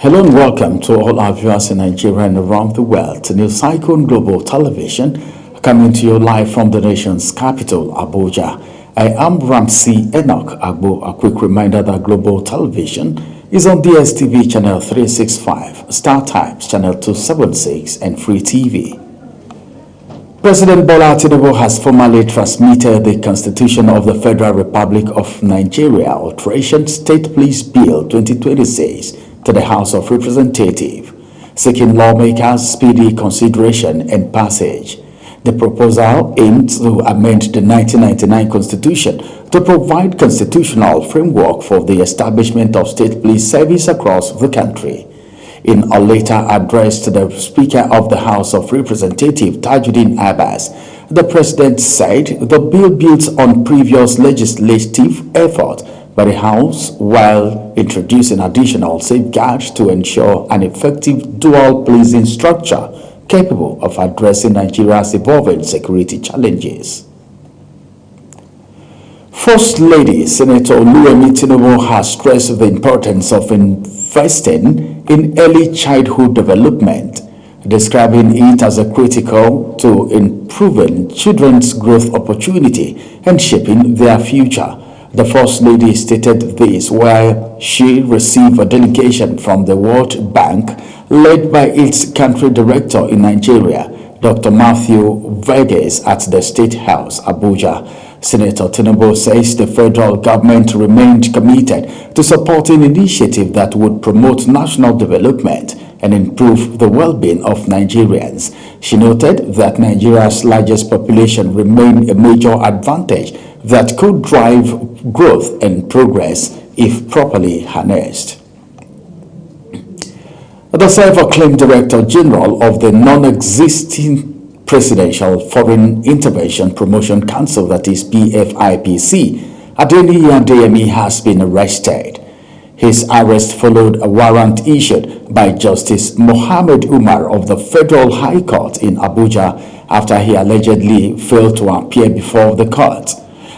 Hello and welcome to all our viewers in Nigeria and around the world to News Icon Global Television, coming to you live from the nation's capital, Abuja. I am Ramsey Enoch Agbo. A quick reminder that Global Television is on DSTV channel 365, Star Times channel 276, and Free TV. President Bola Tinubu has formally transmitted the Constitution of the Federal Republic of Nigeria Alteration State Police Bill 2026 to the House of Representatives, seeking lawmakers' speedy consideration and passage. The proposal aims to amend the 1999 Constitution to provide constitutional framework for the establishment of state police service across the country. In a later address to the Speaker of the House of Representatives, Tajuddin Abbas, the President said the bill builds on previous legislative effort by the House while introducing additional safeguards to ensure an effective dual policing structure capable of addressing Nigeria's evolving security challenges. First Lady Senator Oluyemi Tinubu has stressed the importance of investing in early childhood development, describing it as a critical to improving children's growth opportunity and shaping their future. The First Lady stated this while she received a delegation from the World Bank led by its country director in Nigeria, Dr. Matthew Vegas, at the State House, Abuja. Senator Tinubu says the federal government remained committed to supporting initiatives that would promote national development and improve the well-being of Nigerians. She noted that Nigeria's largest population remained a major advantage that could drive growth and progress if properly harnessed. The self-acclaimed Director General of the non-existing Presidential Foreign Intervention Promotion Council, that is PFIPC, Adeniyi Adeyemi, has been arrested. His arrest followed a warrant issued by Justice Mohammed Umar of the Federal High Court in Abuja after he allegedly failed to appear before the court.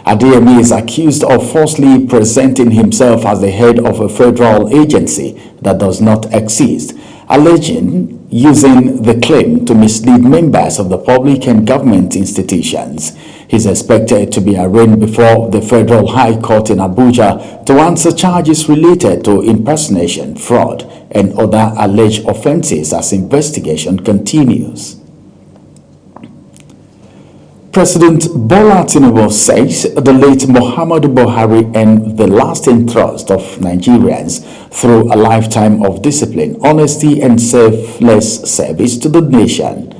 Adeyemi is accused of falsely presenting himself as the head of a federal agency that does not exist, alleging using the claim to mislead members of the public and government institutions. He is expected to be arraigned before the Federal High Court in Abuja to answer charges related to impersonation, fraud, and other alleged offenses as investigation continues. President Bola Tinubu says the late Muhammadu Buhari earned the lasting trust of Nigerians through a lifetime of discipline, honesty, and selfless service to the nation.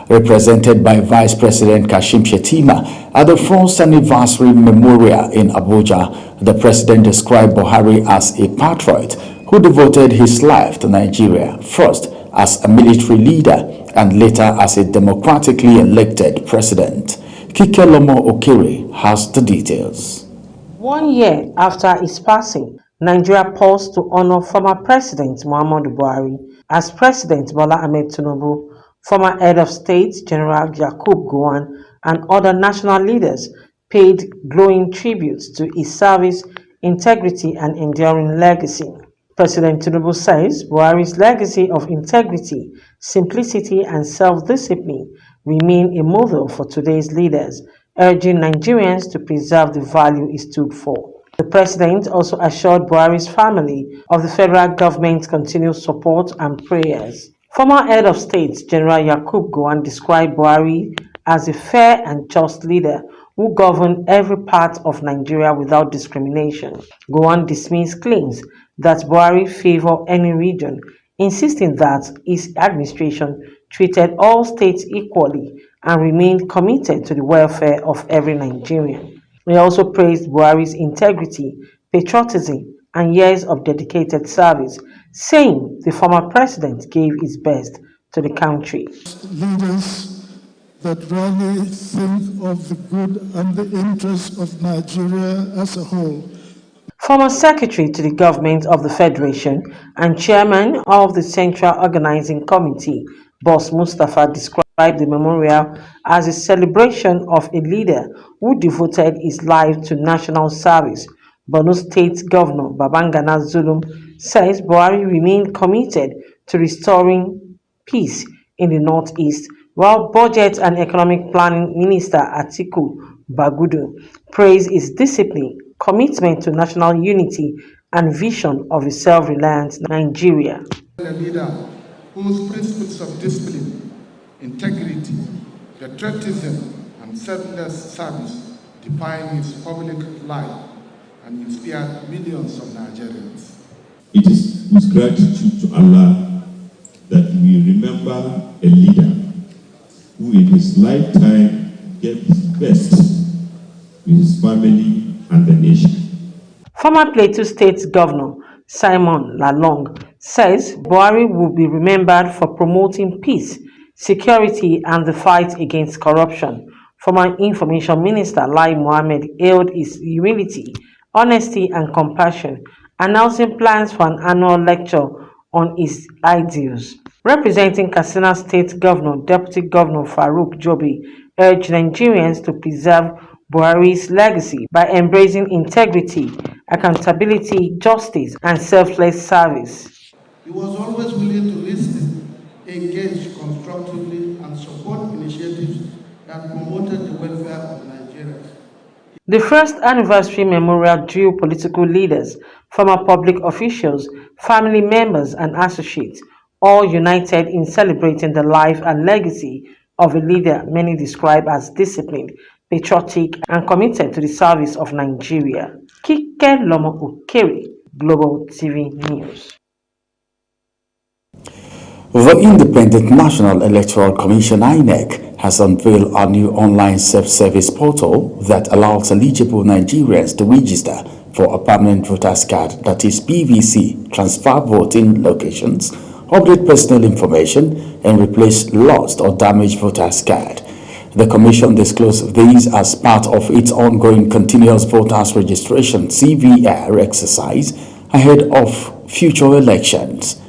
Represented by Vice President Kashim Shettima at the first anniversary memorial in Abuja, the president described Buhari as a patriot who devoted his life to Nigeria, first as a military leader and later as a democratically elected president. Kike Lomo Okere has the details. 1 year after his passing, Nigeria paused to honor former President Muhammadu Buhari as President Bola Ahmed Tinubu, former head of state General Yakub Gowon, and other national leaders paid glowing tributes to his service, integrity, and enduring legacy. President Tinubu says Buhari's legacy of integrity, simplicity, and self-discipline remain a model for today's leaders, urging Nigerians to preserve the value he stood for. The president also assured Buhari's family of the federal government's continued support and prayers. Former head of state General Yakub Gowon described Buhari as a fair and just leader who governed every part of Nigeria without discrimination. Gowon dismissed claims that Buhari favored any region, insisting that his administration treated all states equally and remained committed to the welfare of every Nigerian. He also praised Buhari's integrity, patriotism, and years of dedicated service, saying the former president gave his best to the country. Leaders that really think of the good and the interest of Nigeria as a whole. Former Secretary to the Government of the Federation and Chairman of the Central Organizing Committee, Boss Mustapha, described the memorial as a celebration of a leader who devoted his life to national service. Borno State Governor Babangana Zulum says Buhari remained committed to restoring peace in the Northeast, while Budget and Economic Planning Minister Atiku Bagudu praised his discipline, commitment to national unity, and vision of a self-reliant Nigeria. A leader whose principles of discipline, integrity, patriotism, and selfless service define his public life and inspired millions of Nigerians. It is with gratitude to Allah that we remember a leader who in his lifetime gave his best to his family and the nation. Former Plateau State Governor Simon Lalong says Buhari will be remembered for promoting peace, security, and the fight against corruption. Former Information Minister Lai Mohammed hailed his humility, honesty, and compassion, announcing plans for an annual lecture on his ideals. Representing Katsina State Governor, Deputy Governor Farouk Jobe urged Nigerians to preserve Buhari's legacy by embracing integrity, accountability, justice, and selfless service. He was always willing to listen, engage constructively, and support initiatives that promoted the welfare of Nigerians. The first anniversary memorial drew political leaders, former public officials, family members, and associates, all united in celebrating the life and legacy of a leader many describe as disciplined, patriotic, and committed to the service of Nigeria. Kike Lomo Okere, Global TV News. The Independent National Electoral Commission (INEC) has unveiled a new online self-service portal that allows eligible Nigerians to register for a permanent voters card, that is PVC, transfer voting locations, update personal information, and replace lost or damaged voters card. The Commission disclosed these as part of its ongoing Continuous Voters Registration (CVR) exercise ahead of future elections.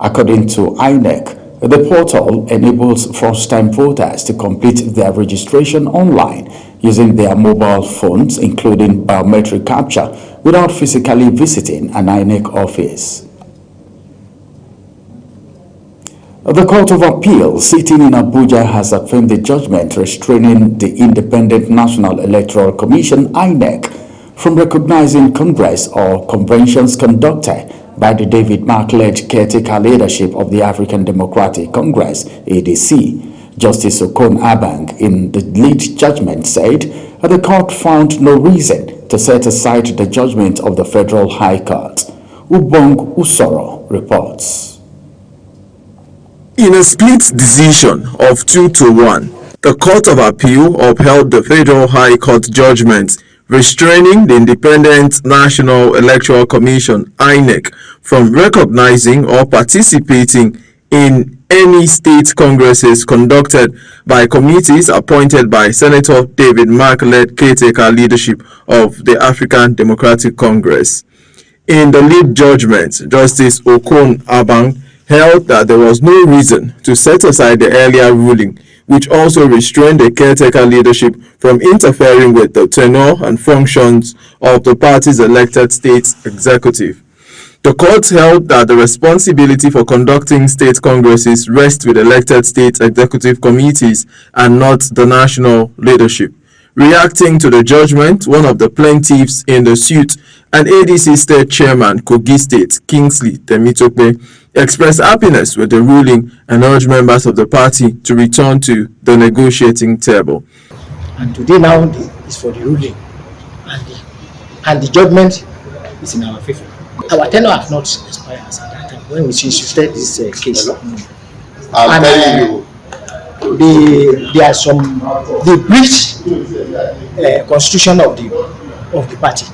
According to INEC, the portal enables first-time voters to complete their registration online using their mobile phones, including biometric capture, without physically visiting an INEC office. The Court of Appeal sitting in Abuja has affirmed the judgment restraining the Independent National Electoral Commission (INEC) from recognizing Congress or conventions conducted by the David Mark-led caretaker leadership of the African Democratic Congress (ADC). Justice Okon Abang, in the lead judgment, said the court found no reason to set aside the judgment of the Federal High Court. Ubong Usoro reports. In a split decision of 2-1, the Court of Appeal upheld the Federal High Court judgment restraining the Independent National Electoral Commission (INEC) from recognizing or participating in any state congresses conducted by committees appointed by Senator David Mark-led caretaker leadership of the African Democratic Congress. In the lead judgment, Justice Okon Abang held that there was no reason to set aside the earlier ruling, which also restrained the caretaker leadership from interfering with the tenure and functions of the party's elected state executive. The court held that the responsibility for conducting state congresses rests with elected state executive committees and not the national leadership. Reacting to the judgment, one of the plaintiffs in the suit, and ADC State Chairman Kogi State, Kingsley Temitope, expressed happiness with the ruling and urged members of the party to return to the negotiating table. And today now is for the ruling, and the judgment is in our favor. Our tenure has not expired at that time when we shifted this case. I'm telling you, there are some the breach constitution of the party.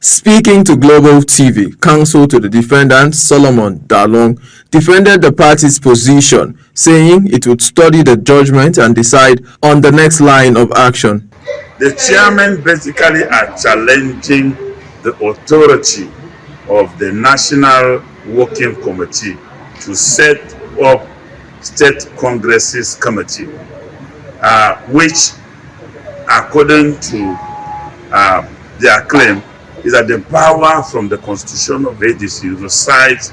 Speaking to Global TV, counsel to the defendant Solomon Dalong defended the party's position, saying it would study the judgment and decide on the next line of action. the chairman basically are challenging the authority of the National Working Committee to set up State Congresses Committee, which, according to their claim, is that the power from the constitution of ADC resides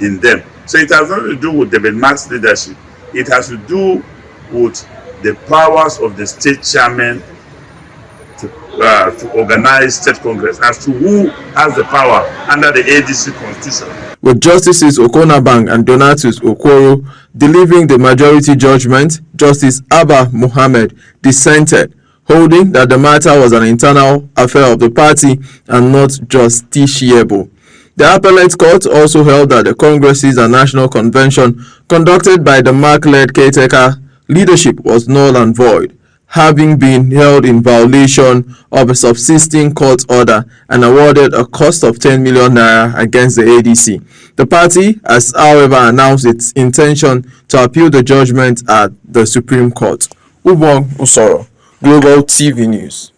in them. So it has nothing to do with David Mark's leadership. It has to do with the powers of the state chairman to organize state congress as to who has the power under the ADC constitution. With Justices Okonabang and Donatus Okoro delivering the majority judgment, Justice Abba Mohammed dissented, holding that the matter was an internal affair of the party and not justiciable. The appellate court also held that the congresses and national convention conducted by the Mark-led caretaker leadership was null and void, having been held in violation of a subsisting court order and awarded a cost of 10 million naira against the ADC. The party has, however, announced its intention to appeal the judgment at the Supreme Court. Ubong Usoro, Global TV News.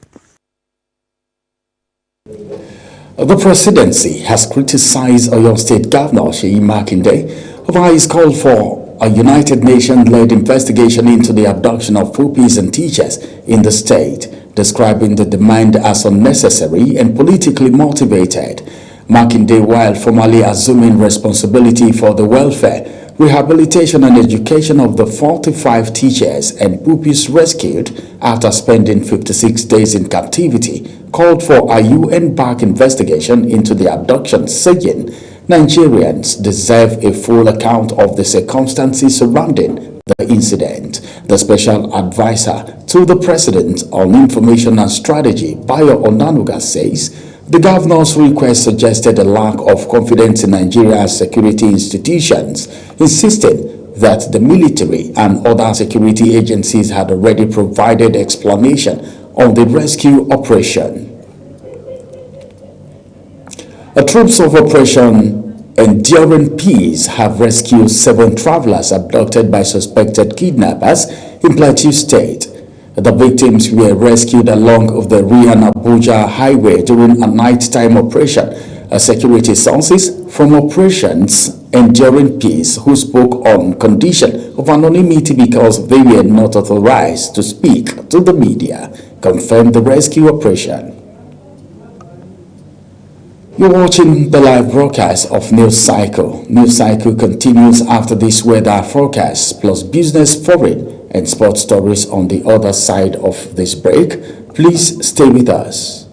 The presidency has criticized Oyo State Governor Seyi Makinde over his call for a United Nations-led investigation into the abduction of pupils and teachers in the state, describing the demand as unnecessary and politically motivated. Makinde, while formally assuming responsibility for the welfare, rehabilitation and education of the 45 teachers and pupils rescued after spending 56 days in captivity, called for a UN-backed investigation into the abduction, saying Nigerians deserve a full account of the circumstances surrounding the incident. The special advisor to the president on information and strategy, Bayo Onanuga, says the governor's request suggested a lack of confidence in Nigeria's security institutions, insisting that the military and other security agencies had already provided explanation on the rescue operation. Troops of Operation Enduring Peace have rescued 7 travelers abducted by suspected kidnappers in Plateau State. The victims were rescued along the Rian-Abuja highway during a nighttime operation. Security sources from Operations Enduring Peace, who spoke on condition of anonymity because they were not authorized to speak to the media, confirmed the rescue operation. You're watching the live broadcast of News Cycle. News Cycle continues after this weather forecast, plus business, foreign, and sports stories on the other side of this break. Please stay with us.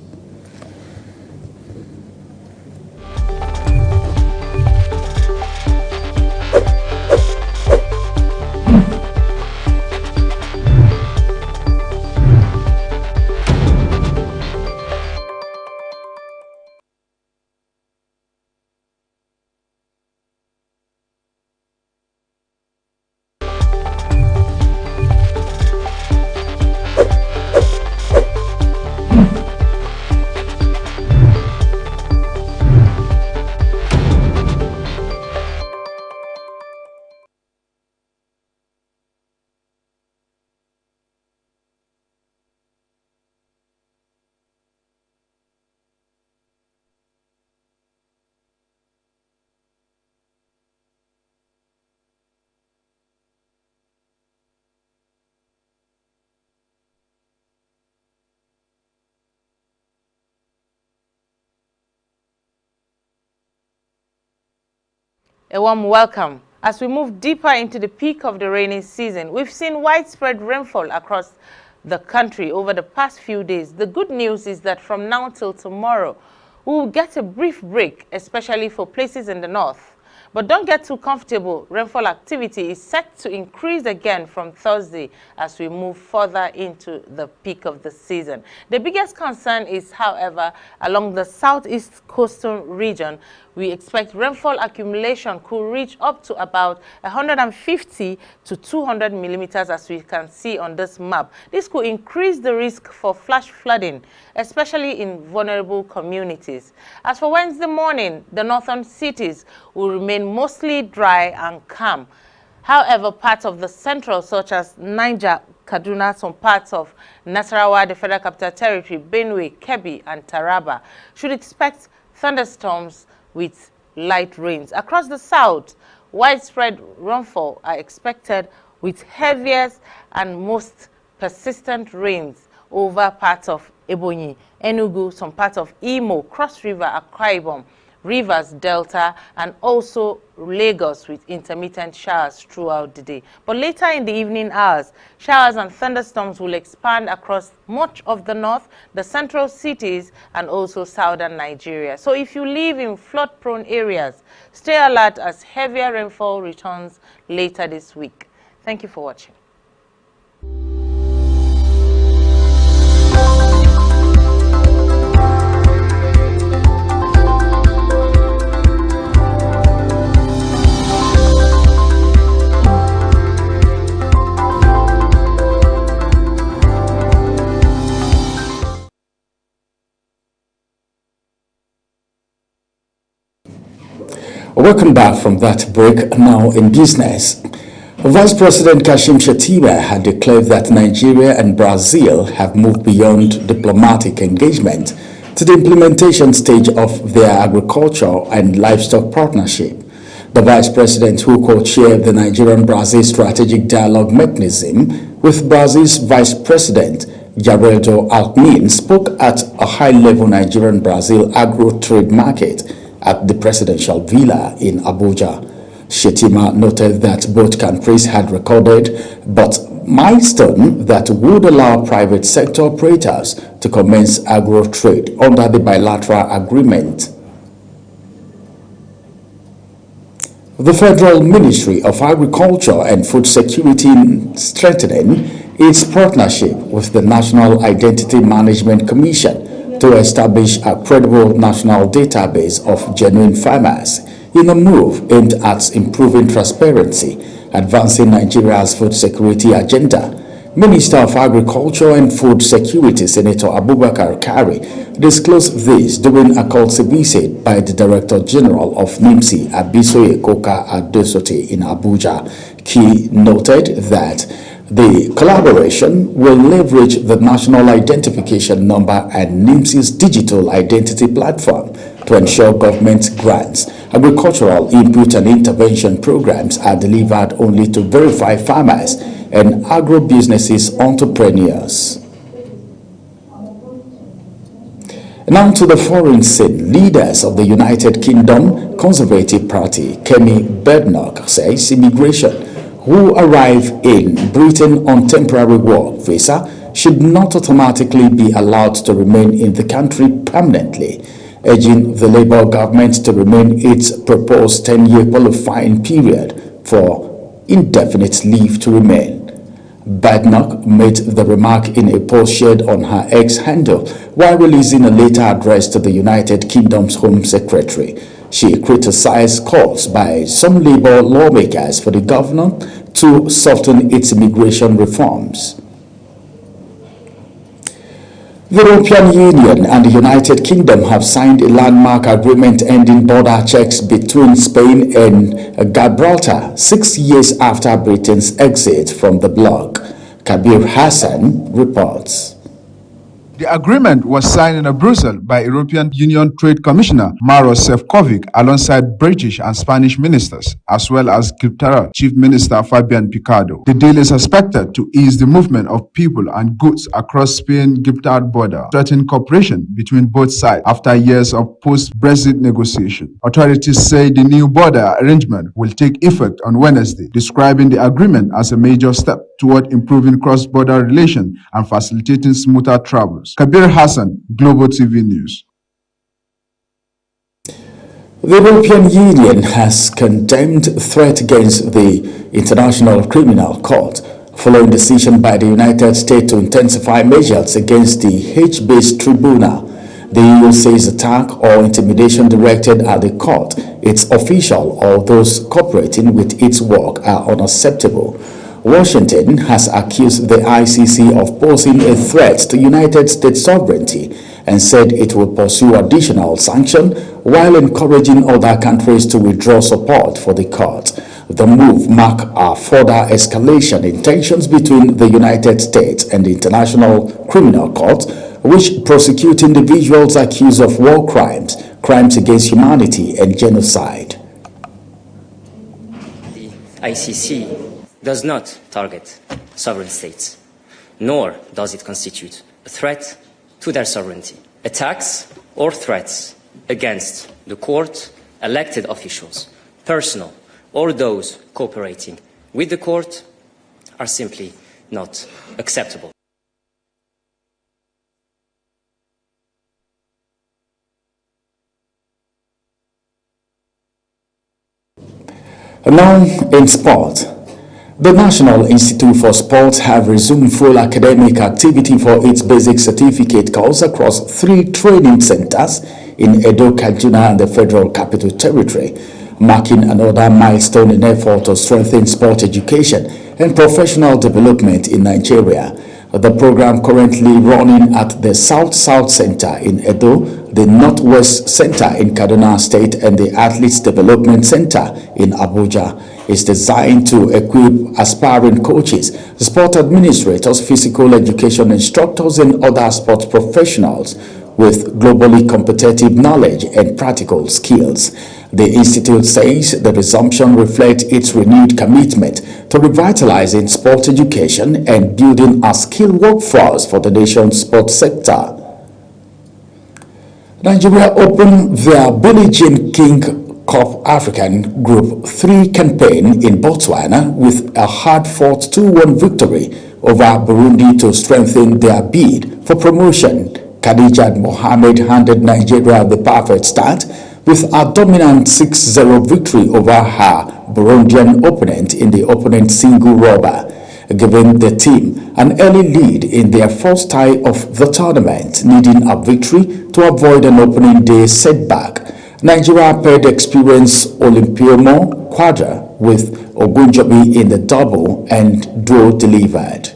A warm welcome. As we move deeper into the peak of the rainy season, we've seen widespread rainfall across the country over the past few days. The good news is that from now till tomorrow, we will get a brief break, especially for places in the north. But don't get too comfortable. Rainfall activity is set to increase again from Thursday as we move further into the peak of the season. The biggest concern is, however, along the southeast coastal region. We expect rainfall accumulation could reach up to about 150 to 200 millimeters, as we can see on this map. This could increase the risk for flash flooding, especially in vulnerable communities. As for Wednesday morning, the northern cities will remain mostly dry and calm. However, parts of the central, such as Niger, Kaduna, some parts of Nasarawa, the Federal Capital Territory, Benue, Kebbi, and Taraba, should expect thunderstorms with light rains. Across the south, widespread rainfall are expected with heaviest and most persistent rains over parts of Ebonyi, Enugu, some parts of Imo, Cross River, Akwa Ibom, Rivers, Delta, and also Lagos with intermittent showers throughout the day. But later in the evening hours, showers and thunderstorms will expand across much of the north, the central cities, and also southern Nigeria. So if you live in flood-prone areas, stay alert as heavier rainfall returns later this week. Thank you for watching. Welcome back from that break. Now in business. Vice President Kashim Shettima had declared that Nigeria and Brazil have moved beyond diplomatic engagement to the implementation stage of their agriculture and livestock partnership. The Vice President, who co-chaired the Nigerian-Brazil Strategic Dialogue Mechanism with Brazil's Vice President Geraldo Alckmin, spoke at a high-level Nigerian-Brazil agro-trade market at the presidential villa in Abuja. Shettima noted that both countries had recorded but milestone that would allow private sector operators to commence agro-trade under the bilateral agreement. The Federal Ministry of Agriculture and Food Security strengthening its partnership with the National Identity Management Commission to establish a credible national database of genuine farmers in a move aimed at improving transparency, advancing Nigeria's food security agenda. Minister of Agriculture and Food Security, Senator Abubakar Kari, disclosed this during a courtesy visit by the Director General of NIMSI, Abisoye Koka Adesote in Abuja. He noted that the collaboration will leverage the National Identification Number and NIMSI's digital identity platform to ensure government grants, agricultural input and intervention programs are delivered only to verified farmers and agro-businesses entrepreneurs. Now to the foreign scene. Leaders of the United Kingdom Conservative Party, Kemi Badenoch, says immigration who arrive in Britain on temporary work visa should not automatically be allowed to remain in the country permanently, urging the Labour government to remain its proposed 10-year qualifying period for indefinite leave to remain. Badenoch made the remark in a post shared on her X handle while releasing a later address to the United Kingdom's Home Secretary. She criticized calls by some Labour lawmakers for the government to soften its immigration reforms. The European Union and the United Kingdom have signed a landmark agreement ending border checks between Spain and Gibraltar 6 years after Britain's exit from the bloc. Kabir Hassan reports. The agreement was signed in Brussels by European Union Trade Commissioner Maros Sefcovic alongside British and Spanish ministers, as well as Gibraltar Chief Minister Fabian Picardo. The deal is expected to ease the movement of people and goods across Spain-Gibraltar border, threatening cooperation between both sides after years of post-Brexit negotiation. Authorities say the new border arrangement will take effect on Wednesday, describing the agreement as a major step toward improving cross-border relations and facilitating smoother travels. Kabir Hassan, Global TV News. The European Union has condemned threat against the International Criminal Court following decision by the United States to intensify measures against the Hague-based tribunal. The EU says attack or intimidation directed at the court, its official or those cooperating with its work are unacceptable. Washington has accused the ICC of posing a threat to United States sovereignty and said it will pursue additional sanctions while encouraging other countries to withdraw support for the court. The move marks a further escalation in tensions between the United States and the International Criminal Court, which prosecute individuals accused of war crimes, crimes against humanity, and genocide. The ICC does not target sovereign states, nor does it constitute a threat to their sovereignty. Attacks or threats against the court, elected officials, personnel, or those cooperating with the court are simply not acceptable. Now in sport, the National Institute for Sports have resumed full academic activity for its basic certificate course across 3 training centers in Edo, Kaduna and the Federal Capital Territory, marking another milestone in effort to strengthen sport education and professional development in Nigeria. The program currently running at the South-South Center in Edo, the Northwest Center in Kaduna State and the Athletes Development Center in Abuja is designed to equip aspiring coaches, sport administrators, physical education instructors and other sports professionals with globally competitive knowledge and practical skills. The Institute says the resumption reflects its renewed commitment to revitalizing sport education and building a skilled workforce for the nation's sports sector. Nigeria opened their Billie Jean King Cup African Group 3 campaign in Botswana with a hard-fought 2-1 victory over Burundi to strengthen their bid for promotion. Khadijat Mohammed handed Nigeria the perfect start with a dominant 6-0 victory over her Burundian opponent in the opening single rubber, giving the team an early lead in their first tie of the tournament, needing a victory to avoid an opening day setback. Nigeria paired experienced Olympiomo Quadra with Ogunjobi in the double and duo delivered.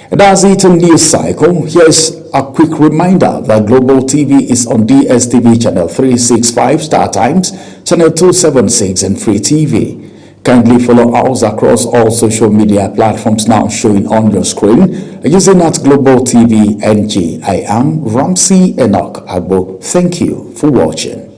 That's it on News Cycle. Here's a quick reminder that Global TV is on DSTV channel 365 Star Times, channel 276 and Free TV. Kindly follow us across all social media platforms now showing on your screen using at Global TV NG. I am Ramsey Enoch Agbo. Thank you for watching.